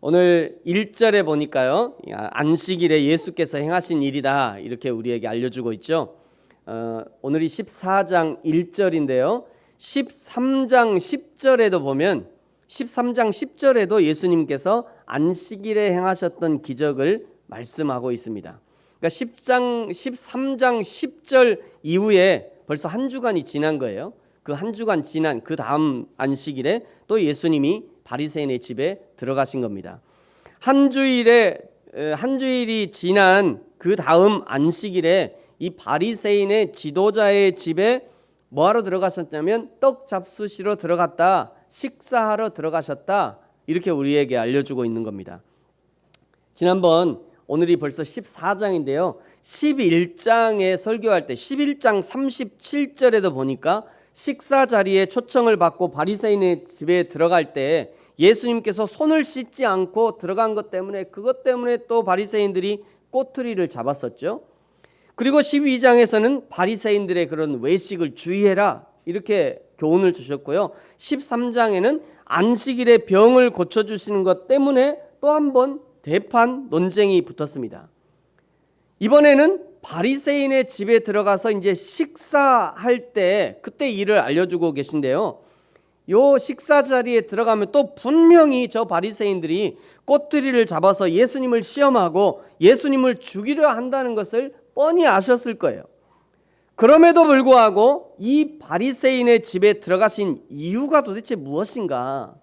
오늘 1절에 보니까요, 안식일에 예수께서 행하신 일이다 이렇게 우리에게 알려주고 있죠. 오늘이 14장 1절인데요 13장 10절에도 보면 13장 10절에도 예수님께서 안식일에 행하셨던 기적을 말씀하고 있습니다. 그러니까 13장 10절 이후에 벌써 한 주간이 지난 거예요. 그 한 주간 지난 그 다음 안식일에 또 예수님이 바리새인의 집에 들어가신 겁니다. 한 주일이 지난 그 다음 안식일에 이 바리새인의 지도자의 집에 뭐하러 들어가셨냐면 떡 잡수시러 들어갔다, 식사하러 들어가셨다 이렇게 우리에게 알려주고 있는 겁니다. 지난번 오늘이 벌써 14장인데요 11장에 설교할 때 11장 37절에도 보니까 식사 자리에 초청을 받고 바리새인의 집에 들어갈 때 예수님께서 손을 씻지 않고 들어간 것 때문에 그것 때문에 또 바리새인들이 꼬투리를 잡았었죠. 그리고 12장에서는 바리새인들의 그런 외식을 주의해라 이렇게 교훈을 주셨고요. 13장에는 안식일에 병을 고쳐주시는 것 때문에 또 한 번 대판 논쟁이 붙었습니다. 이번에는 바리새인의 집에 들어가서 이제 식사할 때 그때 일을 알려주고 계신데요. 요 식사 자리에 들어가면 또 분명히 저 바리새인들이 꼬투리를 잡아서 예수님을 시험하고 예수님을 죽이려 한다는 것을 뻔히 아셨을 거예요. 그럼에도 불구하고 이 바리새인의 집에 들어가신 이유가 도대체 무엇인가?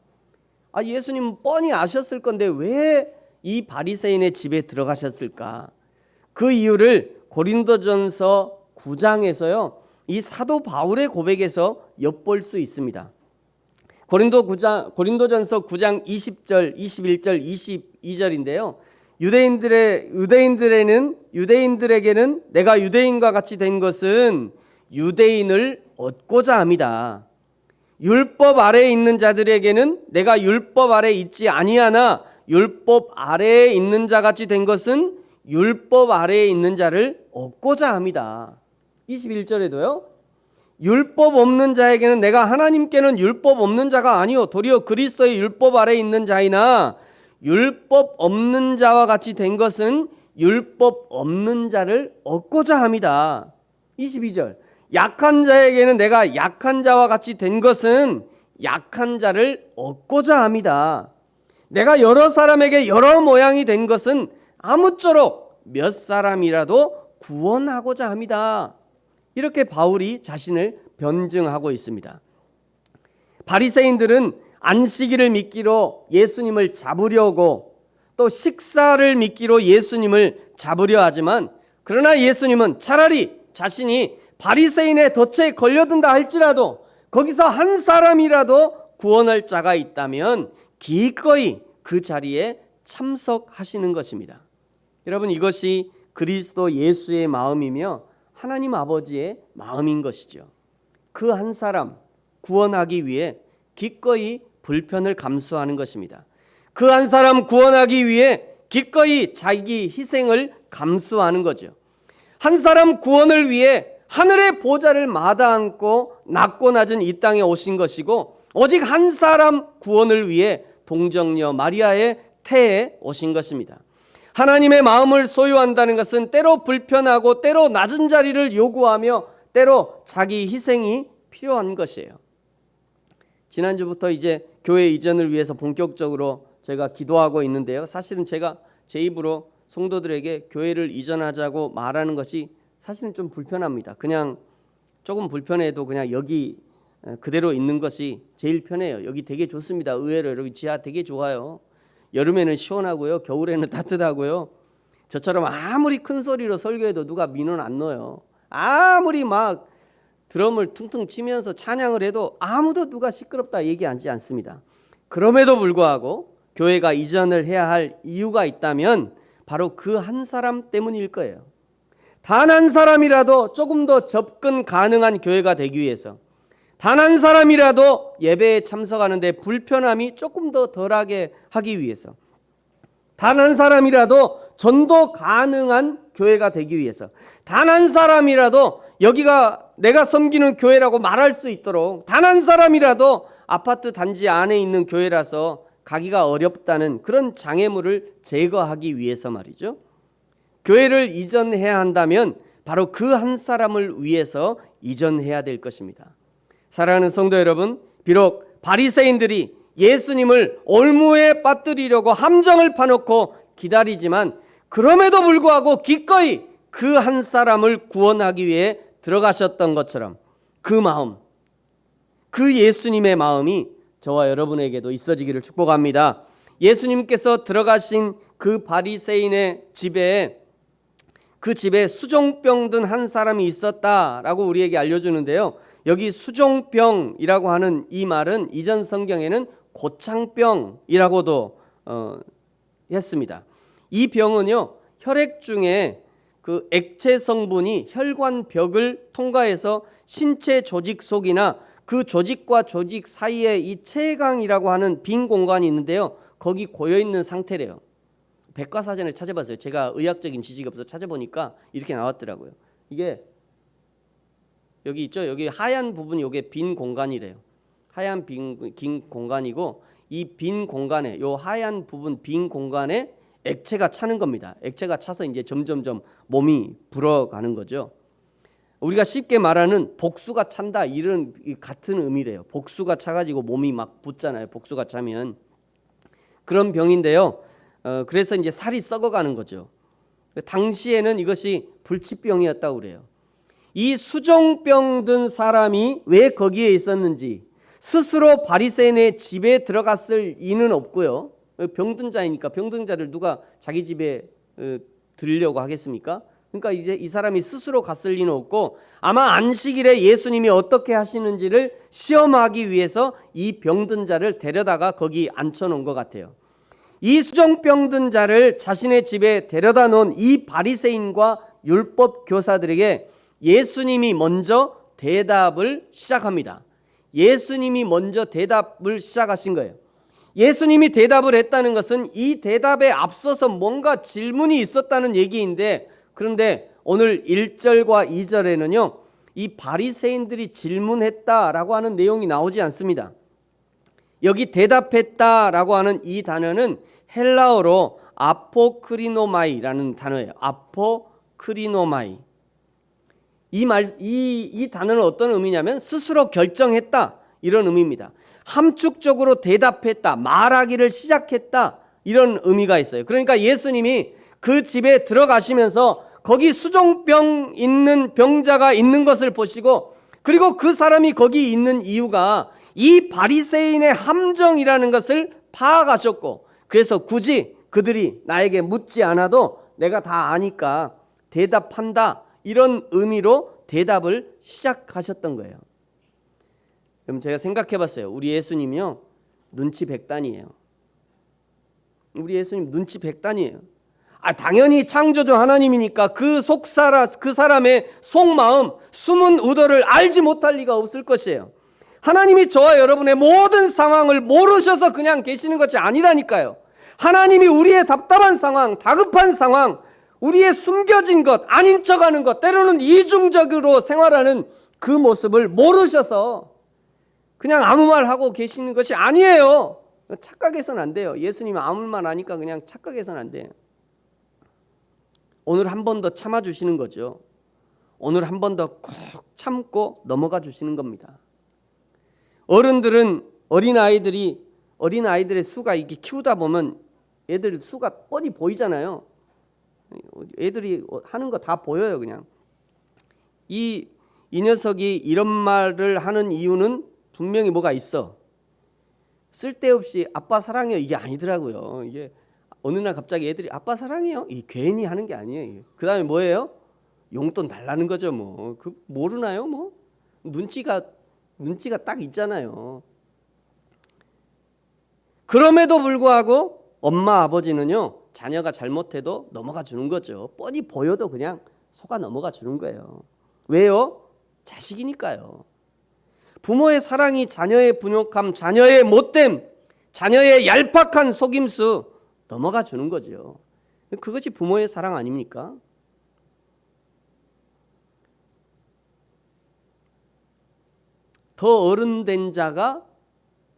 예수님은 뻔히 아셨을 건데 왜 이 바리새인의 집에 들어가셨을까? 그 이유를 고린도전서 9장에서요 이 사도 바울의 고백에서 엿볼 수 있습니다. 고린도전서 9장 20절, 21절, 22절인데요. 유대인들에게는 내가 유대인과 같이 된 것은 유대인을 얻고자 함이다. 율법 아래에 있는 자들에게는 내가 율법 아래에 있지 아니하나 율법 아래에 있는 자 같이 된 것은 율법 아래에 있는 자를 얻고자 합니다. 21절에도요. 율법 없는 자에게는 내가 하나님께는 율법 없는 자가 아니요 도리어 그리스도의 율법 아래에 있는 자이나 율법 없는 자와 같이 된 것은 율법 없는 자를 얻고자 합니다. 22절 약한 자에게는 내가 약한 자와 같이 된 것은 약한 자를 얻고자 합니다. 내가 여러 사람에게 여러 모양이 된 것은 아무쪼록 몇 사람이라도 구원하고자 합니다. 이렇게 바울이 자신을 변증하고 있습니다. 바리새인들은 안식일을 미끼로 예수님을 잡으려고 또 식사를 미끼로 예수님을 잡으려 하지만 그러나 예수님은 차라리 자신이 바리새인의 덫에 걸려든다 할지라도 거기서 한 사람이라도 구원할 자가 있다면 기꺼이 그 자리에 참석하시는 것입니다. 여러분 이것이 그리스도 예수의 마음이며 하나님 아버지의 마음인 것이죠. 그 한 사람 구원하기 위해 기꺼이 불편을 감수하는 것입니다. 그 한 사람 구원하기 위해 기꺼이 자기 희생을 감수하는 거죠. 한 사람 구원을 위해 하늘의 보좌를 마다않고 낮고 낮은 이 땅에 오신 것이고 오직 한 사람 구원을 위해 동정녀 마리아의 태에 오신 것입니다. 하나님의 마음을 소유한다는 것은 때로 불편하고 때로 낮은 자리를 요구하며 때로 자기 희생이 필요한 것이에요. 지난주부터 이제 교회 이전을 위해서 본격적으로 제가 기도하고 있는데요. 사실은 제가 제 입으로 성도들에게 교회를 이전하자고 말하는 것이 사실은 좀 불편합니다. 그냥 조금 불편해도 그냥 여기 그대로 있는 것이 제일 편해요. 여기 되게 좋습니다. 의외로 여러분 지하 되게 좋아요. 여름에는 시원하고요. 겨울에는 따뜻하고요. 저처럼 아무리 큰 소리로 설교해도 누가 민원 안 넣어요. 아무리 막 드럼을 퉁퉁 치면서 찬양을 해도 아무도 누가 시끄럽다 얘기하지 않습니다. 그럼에도 불구하고 교회가 이전을 해야 할 이유가 있다면 바로 그 한 사람 때문일 거예요. 단 한 사람이라도 조금 더 접근 가능한 교회가 되기 위해서 단 한 사람이라도 예배에 참석하는데 불편함이 조금 더 덜하게 하기 위해서 단 한 사람이라도 전도 가능한 교회가 되기 위해서 단 한 사람이라도 여기가 내가 섬기는 교회라고 말할 수 있도록 단 한 사람이라도 아파트 단지 안에 있는 교회라서 가기가 어렵다는 그런 장애물을 제거하기 위해서 말이죠. 교회를 이전해야 한다면 바로 그 한 사람을 위해서 이전해야 될 것입니다. 사랑하는 성도 여러분, 비록 바리새인들이 예수님을 올무에 빠뜨리려고 함정을 파놓고 기다리지만 그럼에도 불구하고 기꺼이 그 한 사람을 구원하기 위해 들어가셨던 것처럼 그 마음, 그 예수님의 마음이 저와 여러분에게도 있어지기를 축복합니다. 예수님께서 들어가신 그 바리새인의 집에, 그 집에 수종병 든 한 사람이 있었다라고 우리에게 알려주는데요. 여기 수종병이라고 하는 이 말은 이전 성경에는 고창병이라고도 했습니다. 이 병은요, 혈액 중에 그 액체 성분이 혈관벽을 통과해서 신체 조직 속이나 그 조직과 조직 사이에 이 체강이라고 하는 빈 공간이 있는데요, 거기 고여 있는 상태래요. 백과사전을 찾아봤어요. 제가 의학적인 지식이 없어서 찾아보니까 이렇게 나왔더라고요. 이게 여기 있죠. 여기 하얀 부분이 이게 빈 공간이래요. 하얀 빈 공간이고 이 빈 공간에, 요 하얀 부분 빈 공간에 액체가 차는 겁니다. 액체가 차서 이제 점점점 몸이 불어가는 거죠. 우리가 쉽게 말하는 복수가 찬다, 이런 같은 의미래요. 복수가 차가지고 몸이 막 붓잖아요. 복수가 차면 그런 병인데요. 그래서 이제 살이 썩어가는 거죠. 당시에는 이것이 불치병이었다고 그래요. 이 수종병 든 사람이 왜 거기에 있었는지, 스스로 바리새인의 집에 들어갔을 이는 없고요. 병든 자이니까 병든 자를 누가 자기 집에 들으려고 하겠습니까? 그러니까 이제 이 사람이 스스로 갔을 리는 없고, 아마 안식일에 예수님이 어떻게 하시는지를 시험하기 위해서 이 병든 자를 데려다가 거기 앉혀놓은 것 같아요. 이 수종병 든 자를 자신의 집에 데려다 놓은 이 바리새인과 율법 교사들에게 예수님이 먼저 대답을 시작합니다. 예수님이 먼저 대답을 시작하신 거예요. 예수님이 대답을 했다는 것은 이 대답에 앞서서 뭔가 질문이 있었다는 얘기인데, 그런데 오늘 1절과 2절에는요, 이 바리새인들이 질문했다라고 하는 내용이 나오지 않습니다. 여기 대답했다라고 하는 이 단어는 헬라어로 아포크리노마이라는 단어예요. 아포크리노마이. 이 단어는 어떤 의미냐면 스스로 결정했다, 이런 의미입니다. 함축적으로 대답했다, 말하기를 시작했다, 이런 의미가 있어요. 그러니까 예수님이 그 집에 들어가시면서 거기 수종병 있는 병자가 있는 것을 보시고, 그리고 그 사람이 거기 있는 이유가 이 바리새인의 함정이라는 것을 파악하셨고, 그래서 굳이 그들이 나에게 묻지 않아도 내가 다 아니까 대답한다, 이런 의미로 대답을 시작하셨던 거예요. 그럼 제가 생각해 봤어요. 우리 예수님이요, 눈치 백단이에요. 우리 예수님 눈치 백단이에요. 당연히 창조주 하나님이니까 그 사람의 속마음, 숨은 의도를 알지 못할 리가 없을 것이에요. 하나님이 저와 여러분의 모든 상황을 모르셔서 그냥 계시는 것이 아니라니까요. 하나님이 우리의 답답한 상황, 다급한 상황, 우리의 숨겨진 것, 아닌 척하는 것, 때로는 이중적으로 생활하는 그 모습을 모르셔서 그냥 아무 말 하고 계시는 것이 아니에요. 착각해서는 안 돼요. 예수님이 아무 말 하니까 그냥 착각해서는 안 돼요. 오늘 한 번 더 참아주시는 거죠. 오늘 한 번 더 꼭 참고 넘어가 주시는 겁니다. 어른들은 어린아이들의 수가 이렇게 키우다 보면 애들 수가 뻔히 보이잖아요. 애들이 하는 거 다 보여요. 그냥 이 녀석이 이런 말을 하는 이유는 분명히 뭐가 있어. 쓸데없이 아빠 사랑해요, 이게 아니더라고요. 이게 어느 날 갑자기 애들이 아빠 사랑해요, 이 괜히 하는 게 아니에요. 그 다음에 뭐예요? 용돈 달라는 거죠. 뭐 그 모르나요? 뭐 눈치가 딱 있잖아요. 그럼에도 불구하고 엄마 아버지는요, 자녀가 잘못해도 넘어가 주는 거죠. 뻔히 보여도 그냥 속아 넘어가 주는 거예요. 왜요? 자식이니까요. 부모의 사랑이 자녀의 분욕함, 자녀의 못됨, 자녀의 얄팍한 속임수 넘어가 주는 거죠. 그것이 부모의 사랑 아닙니까? 더 어른된 자가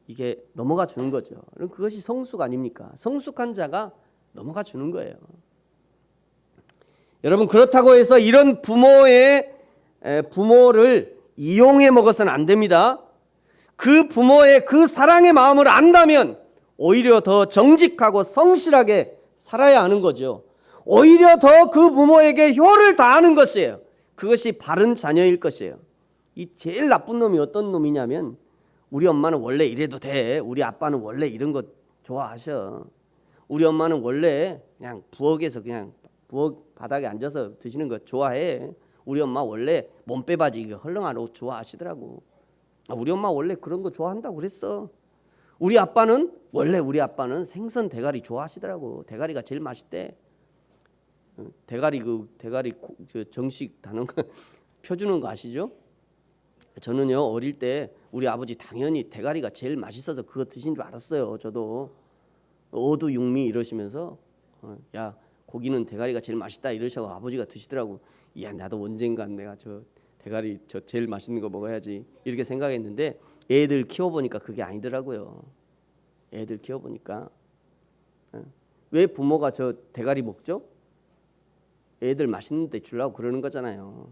이게 넘어가 주는 거죠. 그럼 그것이 성숙 아닙니까? 성숙한 자가 넘어가 주는 거예요. 여러분, 그렇다고 해서 이런 부모를 이용해 먹어서는 안 됩니다. 그 부모의 그 사랑의 마음을 안다면 오히려 더 정직하고 성실하게 살아야 하는 거죠. 오히려 더 그 부모에게 효를 다하는 것이에요. 그것이 바른 자녀일 것이에요. 이 제일 나쁜 놈이 어떤 놈이냐면, 우리 엄마는 원래 이래도 돼. 우리 아빠는 원래 이런 거 좋아하셔. 우리 엄마는 원래 그냥 부엌에서 그냥 부엌 바닥에 앉아서 드시는 거 좋아해. 우리 엄마 원래 몸빼바지 이거 헐렁한 옷 좋아하시더라고. 우리 엄마 원래 그런 거 좋아한다고 그랬어. 우리 아빠는 생선 대가리 좋아하시더라고. 대가리가 제일 맛있대. 대가리 정식 단어 펴주는 거 아시죠? 저는요, 어릴 때 우리 아버지 당연히 대가리가 제일 맛있어서 그거 드신 줄 알았어요. 저도 어두육미 이러시면서 야, 고기는 대가리가 제일 맛있다 이러셔서 아버지가 드시더라고. 야, 나도 언젠간 내가 저 대가리 제일 맛있는 거 먹어야지 이렇게 생각했는데, 애들 키워보니까 그게 아니더라고요. 애들 키워보니까 왜 부모가 저 대가리 먹죠? 애들 맛있는 데 주려고 그러는 거잖아요.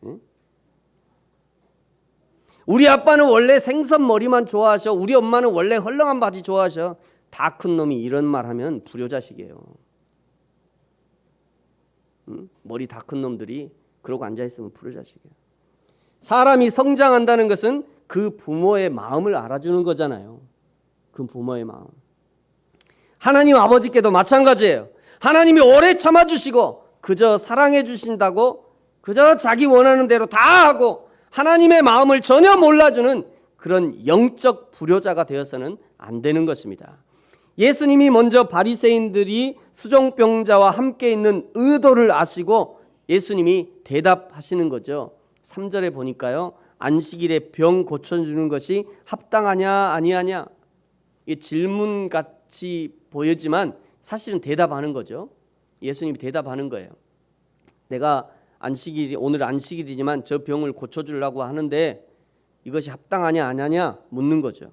응? 우리 아빠는 원래 생선 머리만 좋아하셔. 우리 엄마는 원래 헐렁한 바지 좋아하셔. 다 큰 놈이 이런 말 하면 불효자식이에요. 응? 머리 다 큰 놈들이 그러고 앉아있으면 불효자식이에요. 사람이 성장한다는 것은 그 부모의 마음을 알아주는 거잖아요. 그 부모의 마음. 하나님 아버지께도 마찬가지예요. 하나님이 오래 참아주시고 그저 사랑해 주신다고 그저 자기 원하는 대로 다 하고 하나님의 마음을 전혀 몰라주는 그런 영적 불효자가 되어서는 안 되는 것입니다. 예수님이 먼저 바리새인들이 수종병자와 함께 있는 의도를 아시고 예수님이 대답하시는 거죠. 3절에 보니까요, 안식일에 병 고쳐주는 것이 합당하냐 아니하냐, 이 질문같이 보이지만 사실은 대답하는 거죠. 예수님이 대답하는 거예요. 내가 오늘 안식일이지만 저 병을 고쳐주려고 하는데 이것이 합당하냐 안 하냐 묻는 거죠.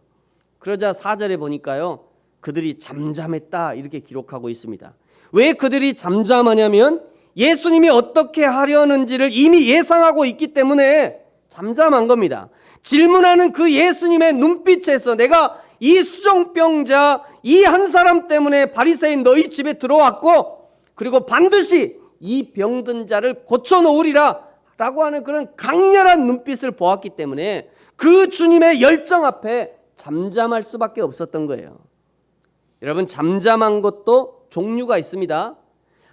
그러자 4절에 보니까요, 그들이 잠잠했다 이렇게 기록하고 있습니다. 왜 그들이 잠잠하냐면 예수님이 어떻게 하려는지를 이미 예상하고 있기 때문에 잠잠한 겁니다. 질문하는 그 예수님의 눈빛에서 내가 이 수종병자 이 한 사람 때문에 바리새인 너희 집에 들어왔고 그리고 반드시 이 병든 자를 고쳐놓으리라 라고 하는 그런 강렬한 눈빛을 보았기 때문에 그 주님의 열정 앞에 잠잠할 수밖에 없었던 거예요. 여러분, 잠잠한 것도 종류가 있습니다.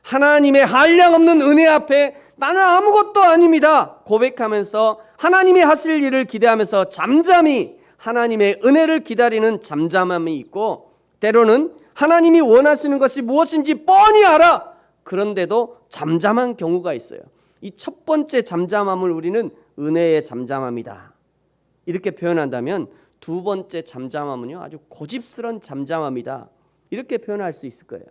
하나님의 한량없는 은혜 앞에 나는 아무것도 아닙니다 고백하면서 하나님이 하실 일을 기대하면서 잠잠히 하나님의 은혜를 기다리는 잠잠함이 있고, 때로는 하나님이 원하시는 것이 무엇인지 뻔히 알아 그런데도 잠잠한 경우가 있어요. 이 첫 번째 잠잠함을 우리는 은혜의 잠잠함이다 이렇게 표현한다면, 두 번째 잠잠함은요, 아주 고집스러운 잠잠함이다 이렇게 표현할 수 있을 거예요.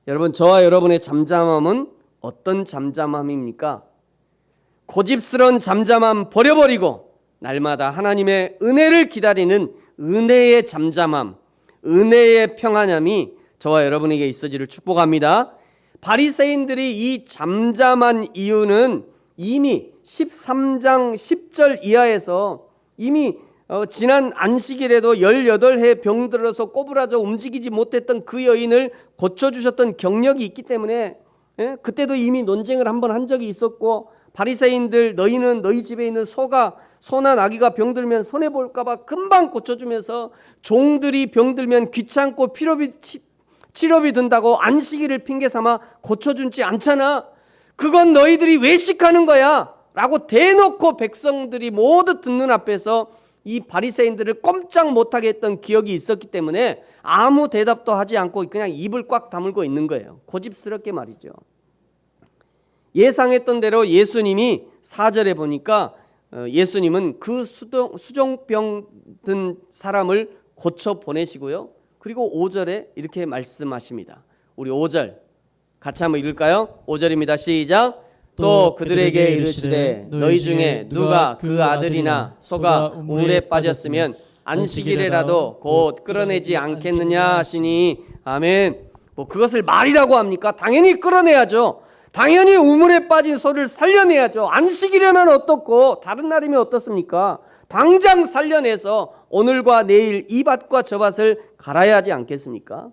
여러분, 저와 여러분의 잠잠함은 어떤 잠잠함입니까? 고집스러운 잠잠함 버려버리고 날마다 하나님의 은혜를 기다리는 은혜의 잠잠함, 은혜의 평안함이 저와 여러분에게 있어지를 축복합니다. 바리새인들이 이 잠잠한 이유는 이미 13장 10절 이하에서 이미 지난 안식일에도 18해 병들어서 꼬부라져 움직이지 못했던 그 여인을 고쳐주셨던 경력이 있기 때문에, 그때도 이미 논쟁을 한번 한 적이 있었고, 바리새인들 너희는 너희 집에 있는 소나 나귀가 병들면 손해볼까 봐 금방 고쳐주면서 종들이 병들면 귀찮고 치료비 든다고 안식일을 핑계삼아 고쳐주지 않잖아. 그건 너희들이 외식하는 거야 라고 대놓고 백성들이 모두 듣는 앞에서 이 바리새인들을 꼼짝 못하게 했던 기억이 있었기 때문에 아무 대답도 하지 않고 그냥 입을 꽉 다물고 있는 거예요. 고집스럽게 말이죠. 예상했던 대로 예수님이 4절에 보니까 예수님은 그 수종병 든 사람을 고쳐 보내시고요. 그리고 5절에 이렇게 말씀하십니다. 우리 5절 같이 한번 읽을까요? 5절입니다. 시작. 또 그들에게 이르시되 너희 중에 누가 그 아들이나 소가 우물에 빠졌으면 안식일에라도 곧 끌어내지 않겠느냐 하시니. 아멘. 뭐 그것을 말이라고 합니까? 당연히 끌어내야죠. 당연히 우물에 빠진 소를 살려내야죠. 안식일이면 어떻고 다른 날이면 어떻습니까? 당장 살려내서 오늘과 내일 이 밭과 저 밭을 갈아야 하지 않겠습니까?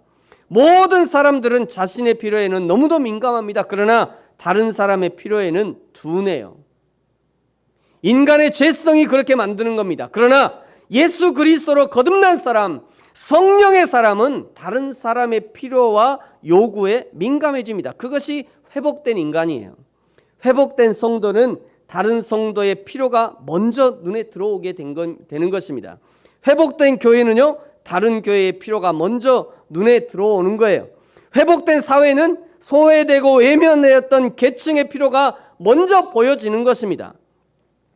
모든 사람들은 자신의 필요에는 너무도 민감합니다. 그러나 다른 사람의 필요에는 둔해요. 인간의 죄성이 그렇게 만드는 겁니다. 그러나 예수 그리스도로 거듭난 사람, 성령의 사람은 다른 사람의 필요와 요구에 민감해집니다. 그것이 회복된 인간이에요. 회복된 성도는 다른 성도의 필요가 먼저 눈에 들어오게 되는 것입니다. 회복된 교회는요, 다른 교회의 필요가 먼저 눈에 들어오는 거예요. 회복된 사회는 소외되고 외면되었던 계층의 필요가 먼저 보여지는 것입니다.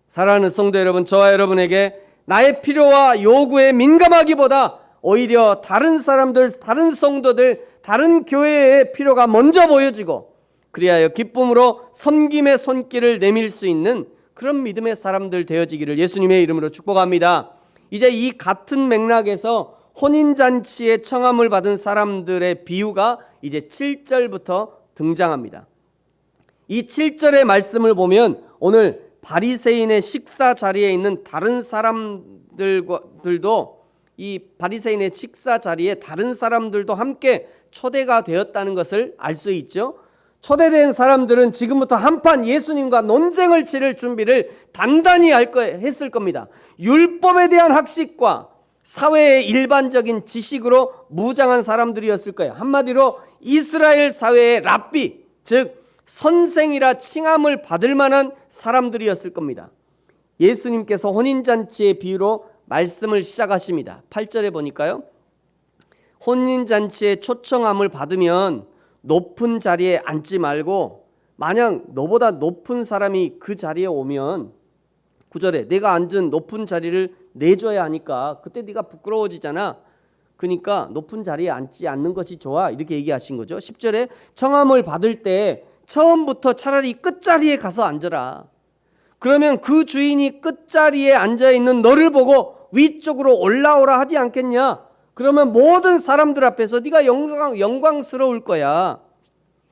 사랑하는 성도 여러분, 저와 여러분에게 나의 필요와 요구에 민감하기보다 오히려 다른 사람들, 다른 성도들, 다른 교회의 필요가 먼저 보여지고 그리하여 기쁨으로 섬김의 손길을 내밀 수 있는 그런 믿음의 사람들 되어지기를 예수님의 이름으로 축복합니다. 이제 이 같은 맥락에서 혼인잔치에 청함을 받은 사람들의 비유가 이제 7절부터 등장합니다. 이 7절의 말씀을 보면 오늘 바리새인의 식사 자리에 있는 다른 사람들도 이 바리새인의 식사 자리에 다른 사람들도 함께 초대가 되었다는 것을 알 수 있죠. 초대된 사람들은 지금부터 한판 예수님과 논쟁을 치를 준비를 단단히 했을 겁니다. 율법에 대한 학식과 사회의 일반적인 지식으로 무장한 사람들이었을 거예요. 한마디로 이스라엘 사회의 랍비, 즉 선생이라 칭함을 받을 만한 사람들이었을 겁니다. 예수님께서 혼인잔치의 비유로 말씀을 시작하십니다. 8절에 보니까요, 혼인잔치에 초청함을 받으면 높은 자리에 앉지 말고 만약 너보다 높은 사람이 그 자리에 오면 9절에 내가 앉은 높은 자리를 내줘야 하니까 그때 네가 부끄러워지잖아. 그러니까 높은 자리에 앉지 않는 것이 좋아, 이렇게 얘기하신 거죠. 10절에 청함을 받을 때 처음부터 차라리 끝자리에 가서 앉아라. 그러면 그 주인이 끝자리에 앉아있는 너를 보고 위쪽으로 올라오라 하지 않겠냐? 그러면 모든 사람들 앞에서 네가 영광스러울 거야.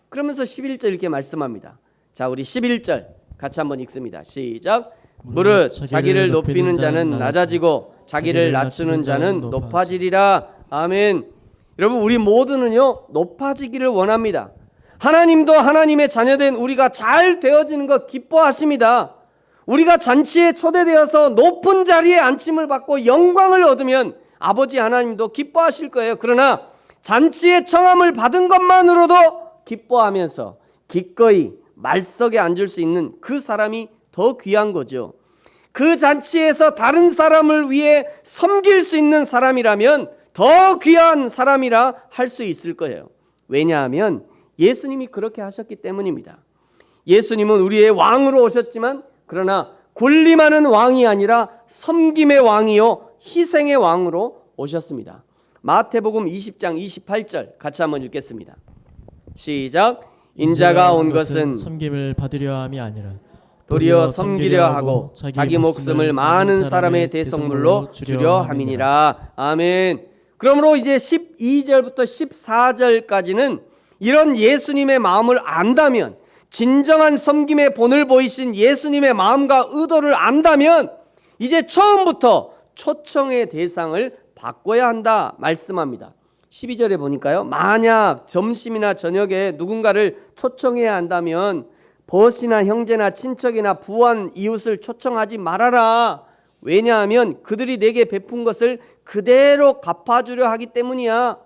그러면서 11절 이렇게 말씀합니다. 자, 우리 11절 같이 한번 읽습니다. 시작. 무릇 자기를 높이는 자는 낮아지고 자기를 낮추는 자는 높아지리라. 아멘. 여러분, 우리 모두는요 높아지기를 원합니다. 하나님도 하나님의 자녀된 우리가 잘 되어지는 것 기뻐하십니다. 우리가 잔치에 초대되어서 높은 자리에 앉힘을 받고 영광을 얻으면 아버지 하나님도 기뻐하실 거예요. 그러나 잔치에 청함을 받은 것만으로도 기뻐하면서 기꺼이 말석에 앉을 수 있는 그 사람이 더 귀한 거죠. 그 잔치에서 다른 사람을 위해 섬길 수 있는 사람이라면 더 귀한 사람이라 할 수 있을 거예요. 왜냐하면 예수님이 그렇게 하셨기 때문입니다. 예수님은 우리의 왕으로 오셨지만 그러나 군림하는 왕이 아니라 섬김의 왕이요 희생의 왕으로 오셨습니다. 마태복음 20장 28절 같이 한번 읽겠습니다. 시작. 인자가 온 것은 섬김을 받으려 함이 아니라 도리어 섬기려 하고 자기 목숨을 많은 사람의 대성물로 주려 함이니라. 아멘. 그러므로 이제 12절부터 14절까지는 이런 예수님의 마음을 안다면, 진정한 섬김의 본을 보이신 예수님의 마음과 의도를 안다면 이제 처음부터 초청의 대상을 바꿔야 한다 말씀합니다. 12절에 보니까요, 만약 점심이나 저녁에 누군가를 초청해야 한다면 벗이나 형제나 친척이나 부한 이웃을 초청하지 말아라. 왜냐하면 그들이 내게 베푼 것을 그대로 갚아주려 하기 때문이야.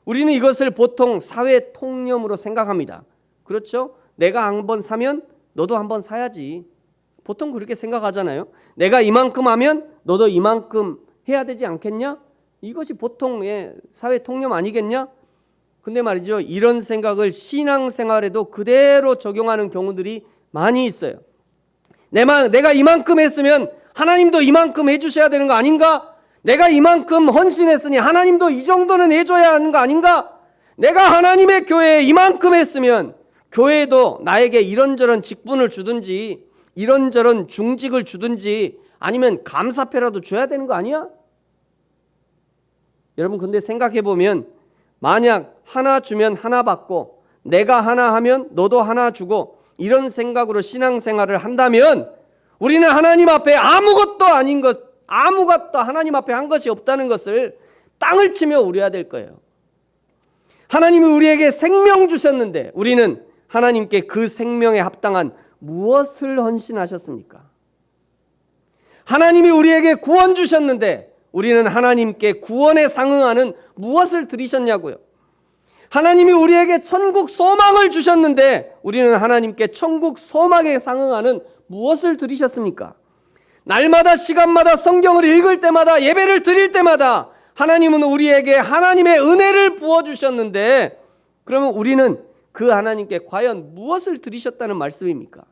우리는 이것을 보통 사회 통념으로 생각합니다. 그렇죠? 내가 한번 사면 너도 한번 사야지. 보통 그렇게 생각하잖아요. 내가 이만큼 하면 너도 이만큼 해야 되지 않겠냐? 이것이 보통의 사회 통념 아니겠냐? 근데 말이죠, 이런 생각을 신앙생활에도 그대로 적용하는 경우들이 많이 있어요. 내가 이만큼 했으면 하나님도 이만큼 해주셔야 되는 거 아닌가? 내가 이만큼 헌신했으니 하나님도 이 정도는 해줘야 하는 거 아닌가? 내가 하나님의 교회에 이만큼 했으면 교회도 나에게 이런저런 직분을 주든지 이런저런 중직을 주든지 아니면 감사패라도 줘야 되는 거 아니야? 여러분 근데 생각해 보면 만약 하나 주면 하나 받고 내가 하나 하면 너도 하나 주고 이런 생각으로 신앙생활을 한다면 우리는 하나님 앞에 아무것도 하나님 앞에 한 것이 없다는 것을 땅을 치며 우려야 될 거예요. 하나님이 우리에게 생명 주셨는데 우리는 하나님께 그 생명에 합당한 무엇을 헌신하셨습니까? 하나님이 우리에게 구원 주셨는데 우리는 하나님께 구원에 상응하는 무엇을 드리셨냐고요. 하나님이 우리에게 천국 소망을 주셨는데 우리는 하나님께 천국 소망에 상응하는 무엇을 드리셨습니까? 날마다 시간마다 성경을 읽을 때마다 예배를 드릴 때마다 하나님은 우리에게 하나님의 은혜를 부어주셨는데 그러면 우리는 그 하나님께 과연 무엇을 드리셨다는 말씀입니까?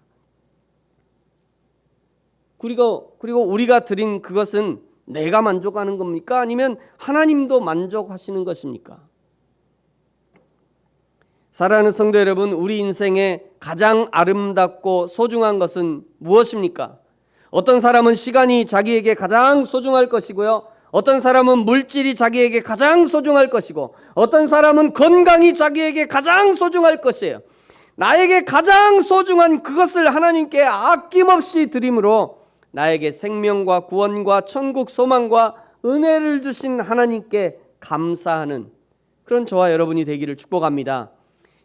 그리고 우리가 드린 그것은 내가 만족하는 겁니까? 아니면 하나님도 만족하시는 것입니까? 사랑하는 성도 여러분, 우리 인생에 가장 아름답고 소중한 것은 무엇입니까? 어떤 사람은 시간이 자기에게 가장 소중할 것이고요. 어떤 사람은 물질이 자기에게 가장 소중할 것이고 어떤 사람은 건강이 자기에게 가장 소중할 것이에요. 나에게 가장 소중한 그것을 하나님께 아낌없이 드림으로 나에게 생명과 구원과 천국 소망과 은혜를 주신 하나님께 감사하는 그런 저와 여러분이 되기를 축복합니다.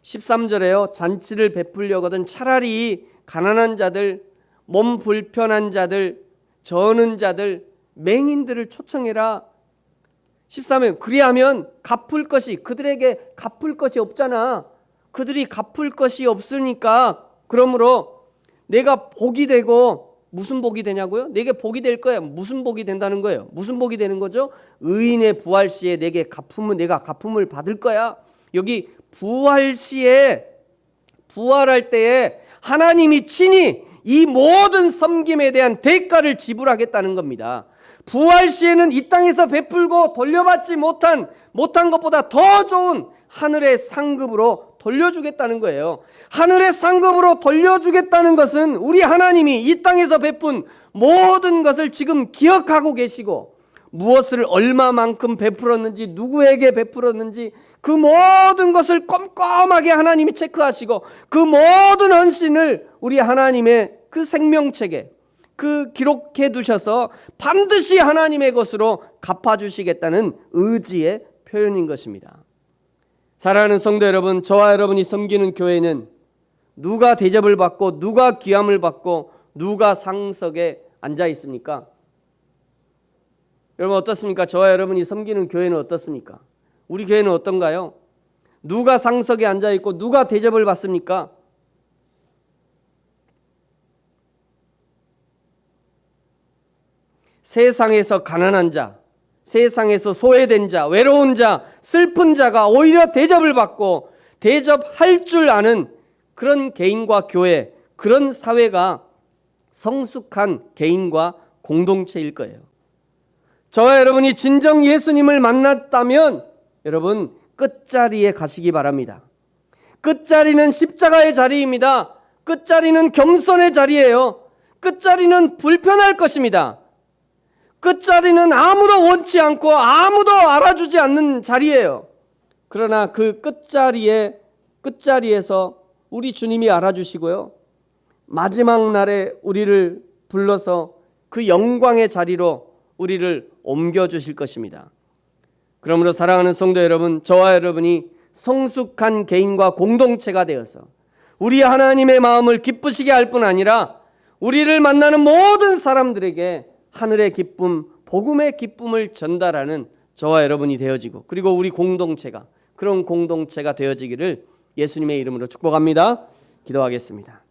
13절에요. 잔치를 베풀려거든 차라리 가난한 자들, 몸 불편한 자들, 저는 자들, 맹인들을 초청해라. 13절 그리하면 그들에게 갚을 것이 없잖아. 그들이 갚을 것이 없으니까 그러므로 내가 복이 되고 무슨 복이 되냐고요? 내게 복이 될 거야. 무슨 복이 된다는 거예요? 무슨 복이 되는 거죠? 의인의 부활 시에 내가 갚음을 받을 거야. 여기 부활 시에 부활할 때에 하나님이 친히 이 모든 섬김에 대한 대가를 지불하겠다는 겁니다. 부활 시에는 이 땅에서 베풀고 돌려받지 못한 것보다 더 좋은 하늘의 상급으로 돌려주겠다는 거예요. 하늘의 상급으로 돌려주겠다는 것은 우리 하나님이 이 땅에서 베푼 모든 것을 지금 기억하고 계시고 무엇을 얼마만큼 베풀었는지 누구에게 베풀었는지 그 모든 것을 꼼꼼하게 하나님이 체크하시고 그 모든 헌신을 우리 하나님의 그 생명책에 그 기록해 두셔서 반드시 하나님의 것으로 갚아주시겠다는 의지의 표현인 것입니다. 사랑하는 성도 여러분, 저와 여러분이 섬기는 교회는 누가 대접을 받고 누가 귀함을 받고 누가 상석에 앉아 있습니까? 여러분 어떻습니까? 저와 여러분이 섬기는 교회는 어떻습니까? 우리 교회는 어떤가요? 누가 상석에 앉아 있고 누가 대접을 받습니까? 세상에서 가난한 자, 세상에서 소외된 자, 외로운 자, 슬픈 자가 오히려 대접을 받고 대접할 줄 아는 그런 개인과 교회, 그런 사회가 성숙한 개인과 공동체일 거예요. 저와 여러분이 진정 예수님을 만났다면 여러분 끝자리에 가시기 바랍니다. 끝자리는 십자가의 자리입니다. 끝자리는 겸손의 자리예요. 끝자리는 불편할 것입니다. 끝자리는 아무도 원치 않고 아무도 알아주지 않는 자리예요. 그러나 그 끝자리에서 우리 주님이 알아주시고요. 마지막 날에 우리를 불러서 그 영광의 자리로 우리를 옮겨주실 것입니다. 그러므로 사랑하는 성도 여러분, 저와 여러분이 성숙한 개인과 공동체가 되어서 우리 하나님의 마음을 기쁘시게 할 뿐 아니라 우리를 만나는 모든 사람들에게 하늘의 기쁨, 복음의 기쁨을 전달하는 저와 여러분이 되어지고 그리고 우리 공동체가 그런 공동체가 되어지기를 예수님의 이름으로 축복합니다. 기도하겠습니다.